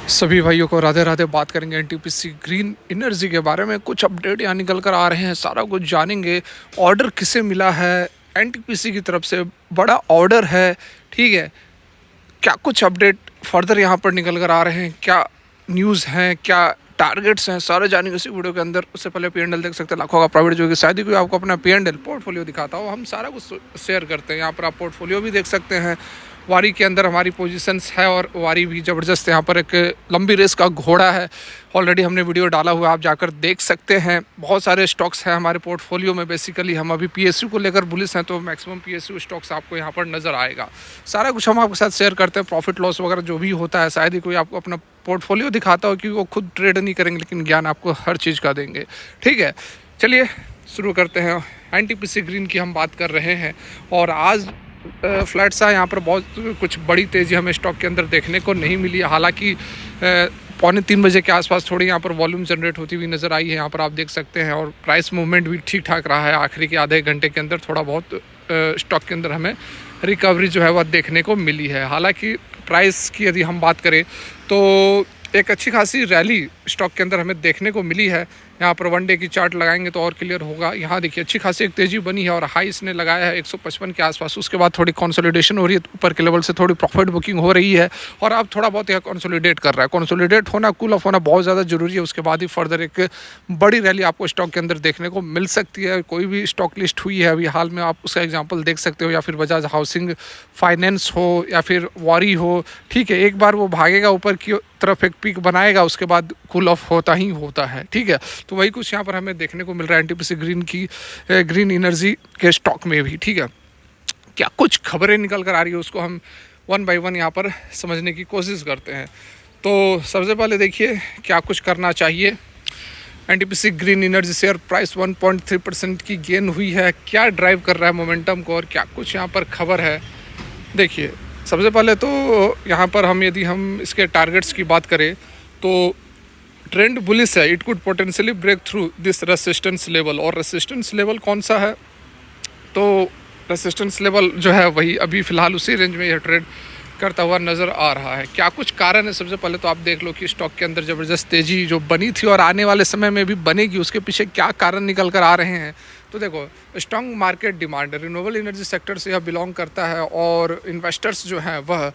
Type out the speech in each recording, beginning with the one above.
सभी भाइयों को राधे राधे। बात करेंगे एनटीपीसी ग्रीन एनर्जी के बारे में। कुछ अपडेट यहाँ निकल कर आ रहे हैं, सारा कुछ जानेंगे। ऑर्डर किसे मिला है, एनटीपीसी की तरफ से बड़ा ऑर्डर है, ठीक है। क्या कुछ अपडेट फर्दर यहाँ पर निकल कर आ रहे हैं, क्या न्यूज़ हैं, क्या टारगेट्स हैं, सारे जानेंगे इसी वीडियो के अंदर। उससे पहले पीएनएल देख सकते हैं, लाखों का प्रॉफिट, जो कि शायद ही कोई आपको अपना पीएनएल पोर्टफोलियो दिखाता हो। हम सारा कुछ शेयर करते हैं। यहाँ पर आप पोर्टफोलियो भी देख सकते हैं। वारी के अंदर हमारी पोजीशंस है और वारी भी ज़बरदस्त, यहाँ पर एक लंबी रेस का घोड़ा है। ऑलरेडी हमने वीडियो डाला हुआ है, आप जाकर देख सकते हैं। बहुत सारे स्टॉक्स हैं हमारे पोर्टफोलियो में। बेसिकली हम अभी पीएसयू को लेकर बुलिश हैं, तो मैक्सिमम पीएसयू स्टॉक्स आपको यहाँ पर नज़र आएगा। सारा कुछ हम आपके साथ शेयर करते हैं। प्रॉफिट लॉस वगैरह जो भी होता है, शायद ही कोई आपको अपना पोर्टफोलियो दिखाता हो, क्योंकि वो खुद ट्रेड नहीं करेंगे, लेकिन ज्ञान आपको हर चीज़ का देंगे, ठीक है। चलिए शुरू करते हैं। एनटीपीसी ग्रीन की हम बात कर रहे हैं और आज फ्लैट सा यहाँ पर बहुत कुछ बड़ी तेज़ी हमें स्टॉक के अंदर देखने को नहीं मिली है। हालांकि 2:45 के आसपास थोड़ी यहाँ पर वॉल्यूम जनरेट होती हुई नज़र आई है, यहाँ पर आप देख सकते हैं। और प्राइस मूवमेंट भी ठीक ठाक रहा है। आखिरी के आधे घंटे के अंदर थोड़ा बहुत स्टॉक के अंदर हमें रिकवरी जो है वह देखने को मिली है। हालांकि प्राइस की यदि हम बात करें तो एक अच्छी खासी रैली स्टॉक के अंदर हमें देखने को मिली है। यहाँ पर वन डे की चार्ट लगाएंगे तो और क्लियर होगा। यहाँ देखिए अच्छी खासी एक तेज़ी बनी है और हाई इसने लगाया है 155 के आसपास। उसके बाद थोड़ी कंसोलिडेशन हो रही है, ऊपर के लेवल से थोड़ी प्रॉफिट बुकिंग हो रही है और अब थोड़ा बहुत यह कंसोलिडेट कर रहा है। कंसोलिडेट होना, कूल ऑफ होना बहुत ज़्यादा जरूरी है। उसके बाद ही फर्दर एक बड़ी रैली आपको स्टॉक के अंदर देखने को मिल सकती है। कोई भी स्टॉक लिस्ट हुई है अभी हाल में, आप उसका एग्जाम्पल देख सकते हो, या फिर बजाज हाउसिंग फाइनेंस हो या फिर वारी हो, ठीक है। एक बार वो भागेगा ऊपर की तरफ, एक पीक बनाएगा, उसके बाद कूल ऑफ होता ही होता है, ठीक है। तो वही कुछ यहाँ पर हमें देखने को मिल रहा है एनटीपीसी ग्रीन की ग्रीन एनर्जी के स्टॉक में भी, ठीक है। क्या कुछ खबरें निकल कर आ रही है उसको हम वन बाय वन यहाँ पर समझने की कोशिश करते हैं। तो सबसे पहले देखिए क्या कुछ करना चाहिए। NTPC green energy share price 1.3% की गेन हुई है। क्या ड्राइव कर रहा है मोमेंटम को और क्या कुछ यहाँ पर खबर है, देखिए। सबसे पहले तो यहाँ पर यदि हम इसके टारगेट्स की बात करें तो ट्रेंड बुलिश है। It could potentially break through this resistance level. और रेसिस्टेंस लेवल कौन सा है, तो रेसिस्टेंस लेवल जो है वही अभी फ़िलहाल उसी रेंज में यह ट्रेड करता हुआ नज़र आ रहा है। क्या कुछ कारण है, सबसे पहले तो आप देख लो कि स्टॉक के अंदर ज़बरदस्त तेज़ी जो बनी थी और आने वाले समय में भी बनेगी, उसके पीछे क्या कारण निकल कर आ रहे हैं। तो देखो, strong market demand, renewable energy sector से यह बिलोंग करता है और इन्वेस्टर्स जो हैं वह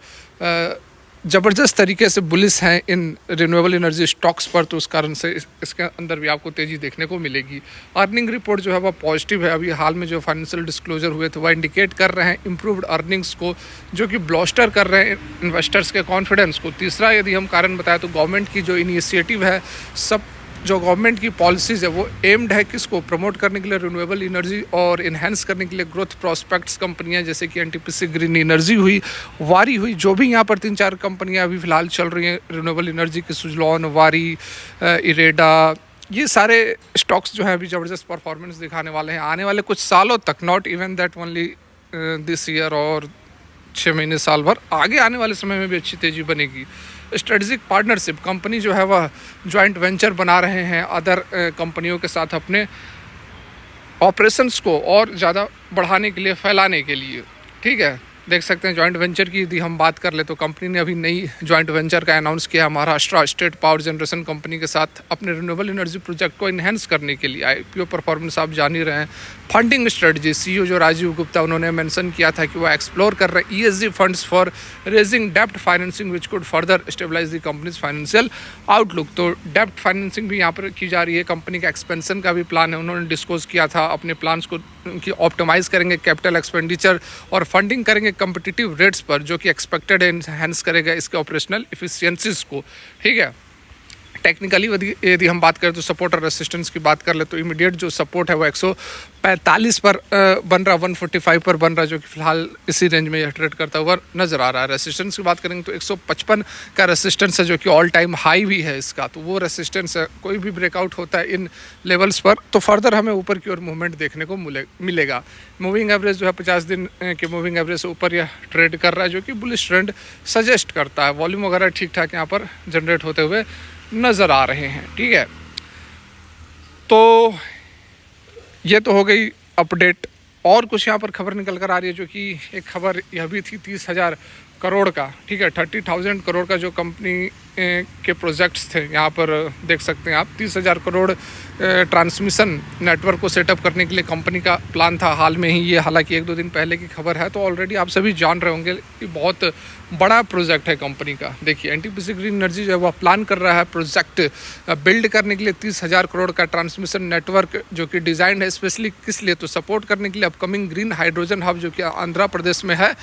ज़बरदस्त तरीके से बुलिश हैं इन रिन्यूएबल एनर्जी स्टॉक्स पर। तो उस कारण से इसके अंदर भी आपको तेज़ी देखने को मिलेगी। अर्निंग रिपोर्ट जो है वह पॉजिटिव है। अभी हाल में जो फाइनेंशियल डिस्क्लोजर हुए थे वह इंडिकेट कर रहे हैं इम्प्रूव्ड अर्निंग्स को, जो कि ब्लॉस्टर कर रहे हैं इन्वेस्टर्स के कॉन्फिडेंस को। तीसरा यदि हम कारण बताएं तो गवर्नमेंट की जो इनिशिएटिव है, सब जो गवर्नमेंट की पॉलिसीज़ है वो एम्ड है किसको प्रमोट करने के लिए, रिन्यूएबल एनर्जी, और इन्हेंस करने के लिए ग्रोथ प्रोस्पेक्ट्स कंपनियां जैसे कि एनटीपीसी ग्रीन एनर्जी हुई, वारी हुई, जो भी यहाँ पर 3-4 कंपनियां अभी फ़िलहाल चल रही हैं रिन्यूएबल एनर्जी की, सुजलॉन, वारी, इरेडा, ये सारे स्टॉक्स जो हैं अभी ज़बरदस्त परफॉर्मेंस दिखाने वाले हैं आने वाले कुछ सालों तक। Not even that only this year और 6 महीने साल भर, आगे आने वाले समय में भी अच्छी तेज़ी बनेगी। स्ट्रेटेजिक पार्टनरशिप, कंपनी जो है वह जॉइंट वेंचर बना रहे हैं अदर कंपनियों के साथ अपने ऑपरेशंस को और ज़्यादा बढ़ाने के लिए, फैलाने के लिए, ठीक है। देख सकते हैं जॉइंट वेंचर की यदि हम बात कर ले तो कंपनी ने अभी नई जॉइंट वेंचर का अनाउंस किया Maharashtra state power generation company के साथ अपने रिन्यूएबल एनर्जी प्रोजेक्ट को इन्हेंस करने के लिए। आईपीओ परफॉर्मेंस आप जान ही रहे हैं। फंडिंग स्ट्रेटजी, सीईओ जो राजीव गुप्ता, उन्होंने मेंशन किया था कि वो एक्सप्लोर कर रहे हैं ईएसजी फंड्स फॉर रेजिंग डेप्ट financing which could further stabilize the company's financial outlook. तो डेप्ट फाइनेंसिंग भी यहाँ पर की जा रही है। कंपनी का एक्सपेंशन का भी प्लान है, उन्होंने डिस्क्लोज किया था। अपने प्लान्स को कि ऑप्टिमाइज़ करेंगे कैपिटल एक्सपेंडिचर और फंडिंग करेंगे कम्पिटिटिव रेट्स पर, जो कि एक्सपेक्टेड एनहांस करेगा इसके ऑपरेशनल इफिशियंसीज को, ठीक है। टेक्निकली यदि हम बात करें तो सपोर्ट और रेसिस्टेंस की बात कर ले तो इमीडिएट जो सपोर्ट है वो 145 पर बन रहा, 145 पर बन रहा, जो कि फिलहाल इसी रेंज में यह ट्रेड करता हुआ नज़र आ रहा है। रेसिस्टेंस की बात करेंगे तो 155 का रेसिस्टेंस है, जो कि ऑल टाइम हाई भी है इसका। तो वो रेसिस्टेंस है, कोई भी ब्रेकआउट होता है इन लेवल्स पर तो फर्दर हमें ऊपर की ओर मूवमेंट देखने को मिलेगा। मूविंग एवरेज जो है 50 दिन के मूविंग एवरेज से ऊपर यह ट्रेड कर रहा है, जो कि बुलिश ट्रेंड सजेस्ट करता है। वॉल्यूम वगैरह ठीक ठाक यहाँ पर जनरेट होते हुए नज़र आ रहे हैं, ठीक है। तो ये तो हो गई अपडेट। और कुछ यहाँ पर खबर निकल कर आ रही है, जो कि एक खबर यह भी थी 30,000 करोड़ का, ठीक है, 30,000 करोड़ का जो कंपनी के प्रोजेक्ट्स थे। यहाँ पर देख सकते हैं आप 30,000 करोड़ ट्रांसमिशन नेटवर्क को सेटअप करने के लिए कंपनी का प्लान था हाल में ही। ये हालांकि 1-2 दिन पहले की खबर है, तो ऑलरेडी आप सभी जान रहे होंगे कि बहुत बड़ा प्रोजेक्ट है कंपनी का। देखिए एनटीपीसी ग्रीन एनर्जी जो है वह प्लान कर रहा है प्रोजेक्ट बिल्ड करने के लिए 30,000 करोड़ का ट्रांसमिशन नेटवर्क, जो कि डिज़ाइन है स्पेशली किस लिए, तो सपोर्ट करने के लिए अपकमिंग ग्रीन हाइड्रोजन हब जो कि आंध्र प्रदेश में है।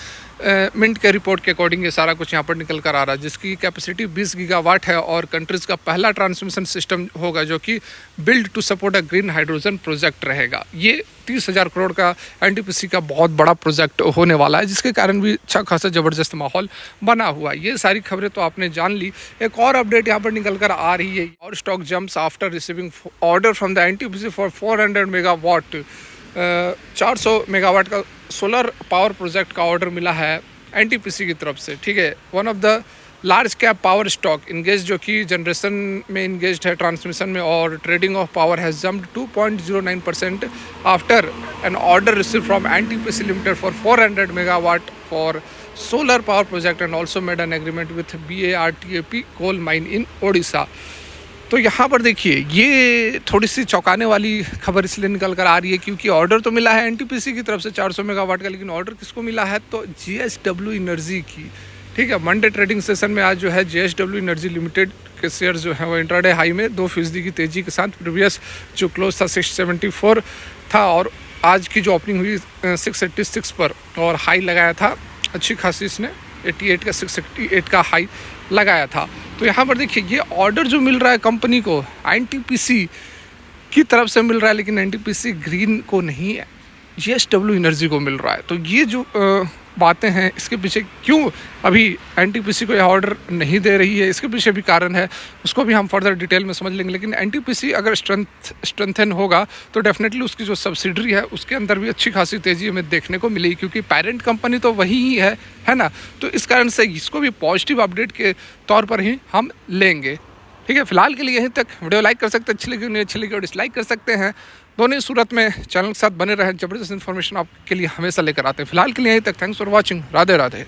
मिंट के रिपोर्ट के अकॉर्डिंग ये सारा कुछ यहाँ पर निकल कर आ रहा है, जिसकी कैपेसिटी 20 गीगावाट है और कंट्रीज का पहला ट्रांसमिशन सिस्टम होगा जो कि build to support a green hydrogen project रहेगा। ये 30,000 करोड़ का एनटीपीसी का बहुत बड़ा प्रोजेक्ट होने वाला है, जिसके कारण भी अच्छा खासा ज़बरदस्त माहौल बना हुआ है। ये सारी खबरें तो आपने जान ली। एक और अपडेट यहाँ पर निकल कर आ रही है, और stock jumps after receiving order from the NTPC for 400 megawatt 400 megawatt का सोलर पावर प्रोजेक्ट का ऑर्डर मिला है एनटीपीसी की तरफ से। ठीक है, one of the large cap power stock engage जो कि जनरेशन में इंगेज है ट्रांसमिशन में, और trading of power has jumped 2.09% after an order receive from NTPC limited for 400 megawatt for solar power project and also made an agreement with BARTAP coal mine in Odisha. तो यहाँ पर देखिए ये थोड़ी सी चौंकाने वाली खबर इसलिए निकल कर आ रही है क्योंकि ऑर्डर तो मिला है एनटीपीसी की तरफ से 400 मेगावाट का, लेकिन ऑर्डर किसको मिला है, तो JSW एनर्जी की। ठीक है, मंडे ट्रेडिंग सेशन में आज जो है JSW एनर्जी लिमिटेड के शेयर जो है वो इंट्राडे हाई में 2% की तेज़ी के साथ, प्रीवियस जो क्लोज था 674 था और आज की जो ओपनिंग हुई 686 पर, और हाई लगाया था अच्छी खासी इसने 88 का 688 का हाई लगाया था। तो यहाँ पर देखिए ये ऑर्डर जो मिल रहा है कंपनी को एनटीपीसी की तरफ से मिल रहा है, लेकिन एनटीपीसी ग्रीन को नहीं है, JSW एनर्जी को मिल रहा है। तो ये जो बातें हैं इसके पीछे क्यों अभी एनटीपीसी को यह ऑर्डर नहीं दे रही है, इसके पीछे भी कारण है, उसको भी हम फर्दर डिटेल में समझ लेंगे। लेकिन एनटीपीसी अगर स्ट्रेंथन होगा तो डेफिनेटली उसकी जो सब्सिडरी है उसके अंदर भी अच्छी खासी तेज़ी हमें देखने को मिलेगी, क्योंकि पेरेंट कंपनी तो वही ही है ना। तो इस कारण से इसको भी पॉजिटिव अपडेट के तौर पर ही हम लेंगे। ठीक है, फिलहाल के लिए यहीं तक। वीडियो लाइक कर सकते हैं, अच्छी लगी नहीं अच्छी लगी और डिसलाइक कर सकते हैं, दोनों ही सूरत में चैनल के साथ बने रहें। जबरदस्त इन्फॉर्मेशन आपके लिए हमेशा लेकर आते हैं। फिलहाल के लिए यहीं तक। Thanks for watching. Radhe Radhe.